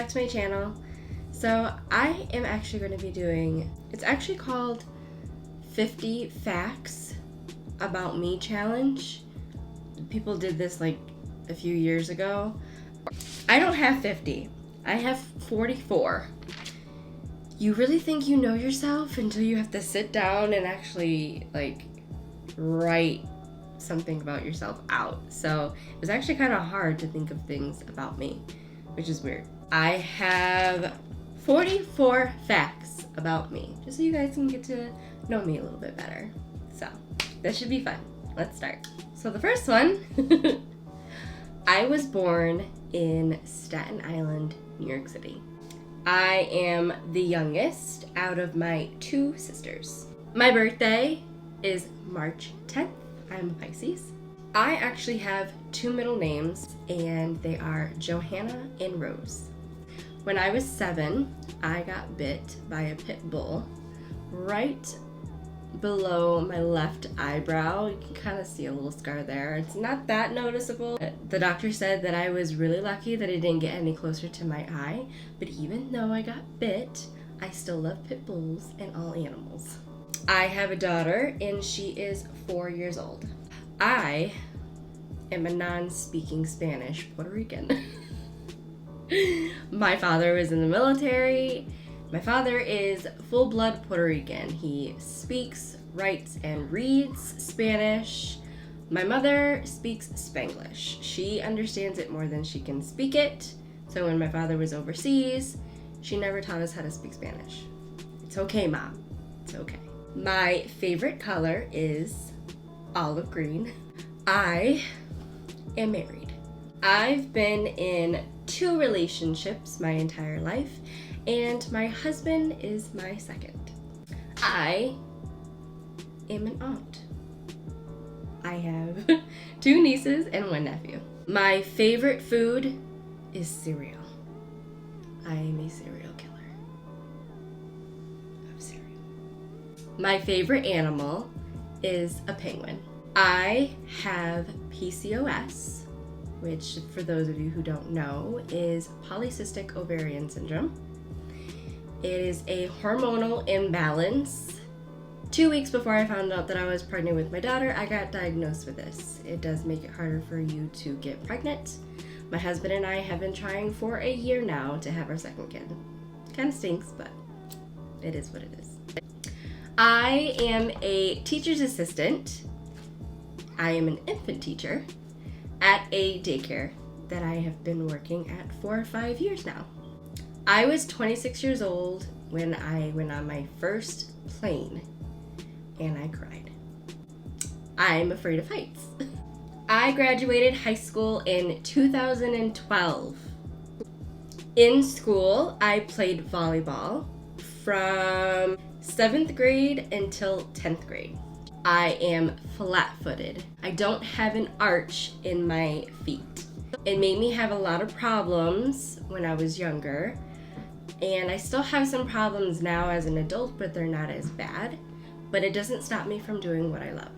back to my channel. So I am actually going to be doing, it's actually called 50 Facts About Me Challenge. People did this like a few years ago. I don't have 50, I have 44. You really think you know yourself until you have to sit down and actually like write something about yourself out. So it was actually kind of hard to think of things about me, which is weird. I have 44 facts about me, just so you guys can get to know me a little bit better. So this should be fun. Let's start. So the first one, I was born in Staten Island, New York City. I am the youngest out of my 2 sisters. My birthday is March 10th. I'm a Pisces. I actually have 2 middle names, and they are Johanna and Rose. When I was 7, I got bit by a pit bull right below my left eyebrow. You can kind of see a little scar there. It's not that noticeable. The doctor said that I was really lucky that it didn't get any closer to my eye, but even though I got bit, I still love pit bulls and all animals. I have a daughter, and she is 4 years old. I am a non-speaking Spanish Puerto Rican. My father was in the military. My father is full-blood Puerto Rican. He speaks, writes, and reads Spanish. My mother speaks Spanglish. She understands it more than she can speak it. So when my father was overseas, she never taught us how to speak Spanish. It's okay, Mom. It's okay. My favorite color is olive green. I am married. I've been in 2 relationships my entire life, and my husband is my second. I am an aunt. I have 2 nieces and 1 nephew. My favorite food is cereal. I am a serial killer of cereal. My favorite animal is a penguin. I have PCOS, which for those of you who don't know is polycystic ovarian syndrome. It is a hormonal imbalance. 2 weeks before I found out that I was pregnant with my daughter, I got diagnosed with this. It does make it harder for you to get pregnant. My husband and I have been trying for a year now to have our second kid. Kind of stinks, but it is what it is. I am a teacher's assistant. I am an infant teacher at a daycare that I have been working at for 5 years now. I was 26 years old when I went on my first plane, and I cried. I'm afraid of heights. I graduated high school in 2012. In school, I played volleyball from 7th grade until 10th grade. I am flat-footed. I don't have an arch in my feet. It made me have a lot of problems when I was younger, and I still have some problems now as an adult, but they're not as bad. But it doesn't stop me from doing what I love.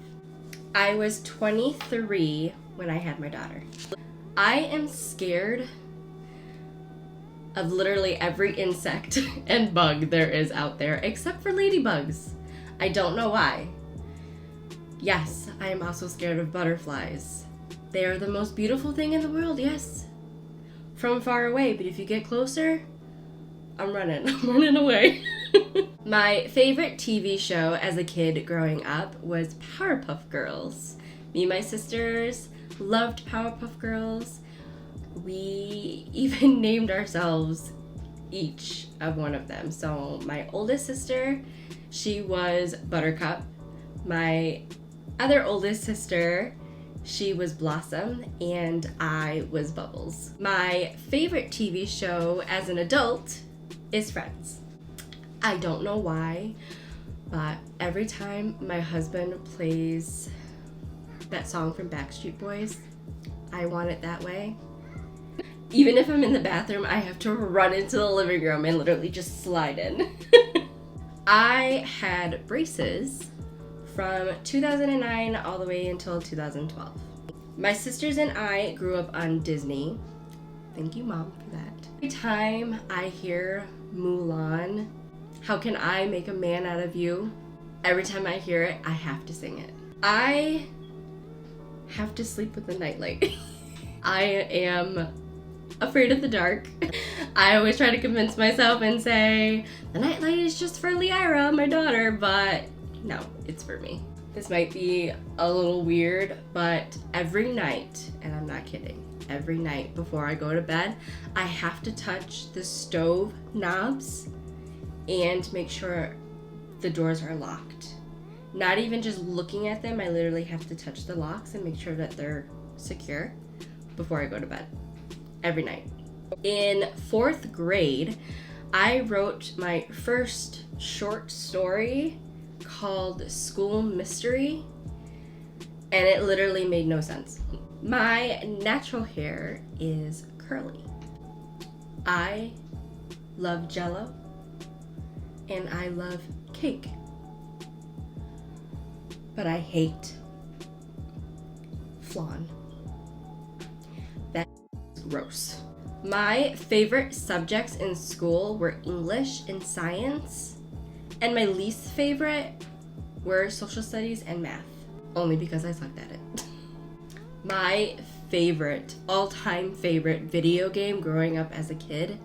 I was 23 when I had my daughter. I am scared of literally every insect and bug there is out there, except for ladybugs. I don't know why. Yes, I am also scared of butterflies. They are the most beautiful thing in the world, yes. From far away, but if you get closer, I'm running away. My favorite TV show as a kid growing up was Powerpuff Girls. Me and my sisters loved Powerpuff Girls. We even named ourselves each of one of them. So my oldest sister, she was Buttercup. My other oldest sister, she was Blossom, and I was Bubbles. My favorite TV show as an adult is Friends. I don't know why, but every time my husband plays that song from Backstreet Boys, I want it that way. Even if I'm in the bathroom, I have to run into the living room and literally just slide in. I had braces from 2009 all the way until 2012. My sisters and I grew up on Disney. Thank you, Mom, for that. Every time I hear Mulan, how can I make a man out of you? Every time I hear it, I have to sing it. I have to sleep with the nightlight. I am afraid of the dark. I always try to convince myself and say, the nightlight is just for Liara, my daughter, but no, it's for me. This might be a little weird, but every night, and I'm not kidding, every night before I go to bed, I have to touch the stove knobs and make sure the doors are locked. Not even just looking at them, I literally have to touch the locks and make sure that they're secure before I go to bed. Every night. In 4th grade, I wrote my first short story called School Mystery, and it literally made no sense. My natural hair is curly. I love Jello, and I love cake. But I hate flan. That's gross. My favorite subjects in school were English and science, and my least favorite were social studies and math, only because I sucked at it. My favorite, all-time favorite video game growing up as a kid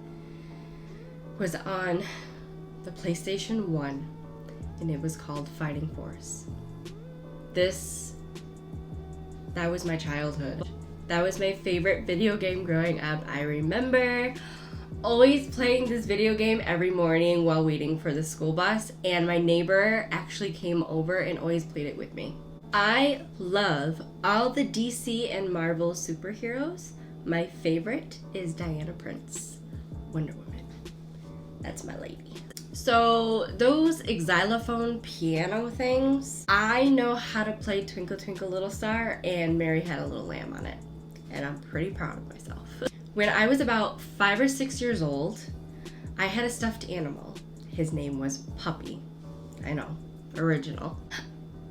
was on the PlayStation 1, and it was called Fighting Force. That was my childhood. That was my favorite video game growing up. I remember always playing this video game every morning while waiting for the school bus, and my neighbor actually came over and always played it with me. I love all the DC and Marvel superheroes. My favorite is Diana Prince, Wonder Woman. That's my lady. So those xylophone piano things, I know how to play Twinkle Twinkle Little Star and Mary Had a Little Lamb on it, and I'm pretty proud of myself. When I was about 5 or 6 years old, I had a stuffed animal. His name was Puppy. I know, original.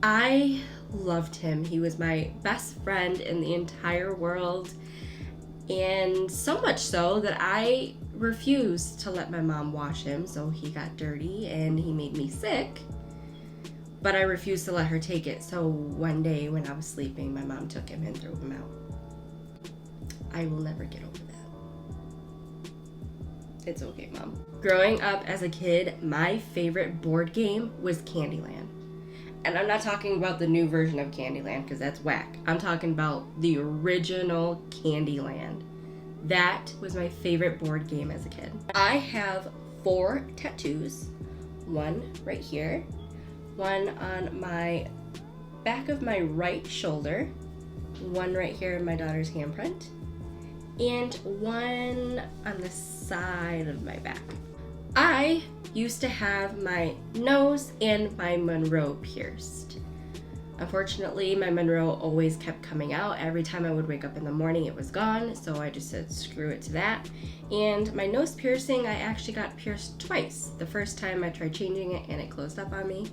I loved him. He was my best friend in the entire world, and so much so that I refused to let my mom wash him, so he got dirty and he made me sick, but I refused to let her take it. So one day when I was sleeping, my mom took him and threw him out. I will never get over that. It's okay, Mom. Growing up as a kid, my favorite board game was Candyland. And I'm not talking about the new version of Candyland because that's whack. I'm talking about the original Candyland. That was my favorite board game as a kid. I have 4 tattoos. One right here, one on my back of my right shoulder, one right here in my daughter's handprint, and one on the side of my back. I used to have my nose and my Monroe pierced. Unfortunately, my Monroe always kept coming out. Every time I would wake up in the morning, it was gone, so I just said screw it to that. And my nose piercing, I actually got pierced twice. The first time I tried changing it and it closed up on me.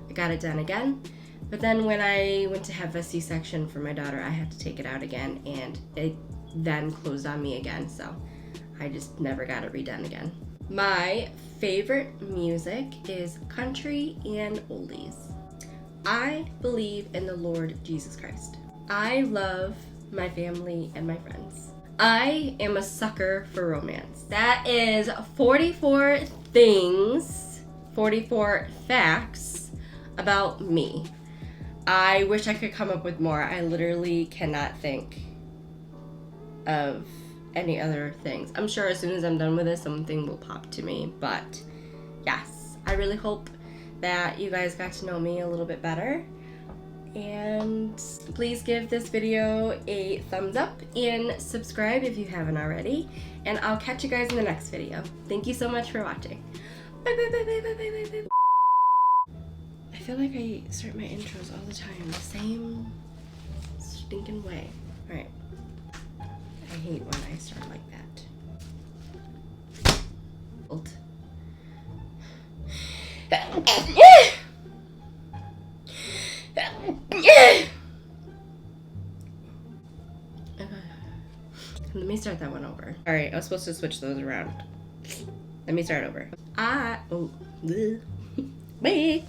I got it done again. But then when I went to have a C-section for my daughter, I had to take it out again, and it then closed on me again, so I just never got it redone again. My favorite music is country and oldies. I believe in the Lord Jesus Christ. I love my family and my friends. I am a sucker for romance. That is 44 things, 44 facts about me. I wish I could come up with more. I literally cannot think of any other things. I'm sure as soon as I'm done with this, something will pop to me. But yes, I really hope that you guys got to know me a little bit better. And please give this video a thumbs up and subscribe if you haven't already. And I'll catch you guys in the next video. Thank you so much for watching. Bye bye bye bye bye bye bye bye. I feel like I start my intros all the time the same stinking way. Alright. I hate when I start like that. Old. Let me start that one over. All right, I was supposed to switch those around. Let me start over. Wait.